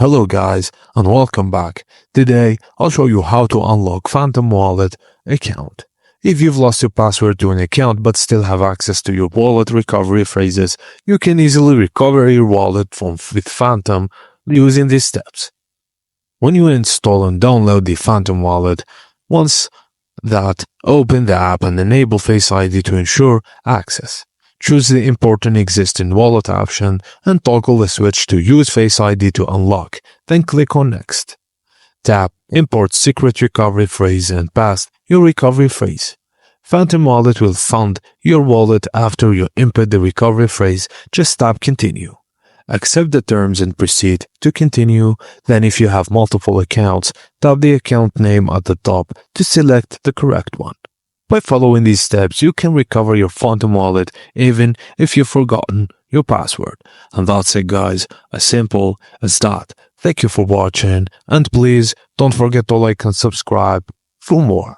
Hello guys and welcome back. Today I'll show you how to unlock Phantom Wallet account. If you've lost your password to an account but still have access to your wallet recovery phrases, you can easily recover your wallet with Phantom using these steps. When you install and download the Phantom Wallet, once that, open the app and enable Face ID to ensure access. Choose the important existing wallet option and toggle the switch to use Face ID to unlock, then click on Next. Tap Import Secret Recovery Phrase and paste your recovery phrase. Phantom Wallet will fund your wallet after you input the recovery phrase. Just tap Continue. Accept the terms and proceed to continue. Then if you have multiple accounts, tap the account name at the top to select the correct one. By following these steps, you can recover your Phantom Wallet even if you've forgotten your password. And that's it guys, as simple as that. Thank you for watching and please don't forget to like and subscribe for more.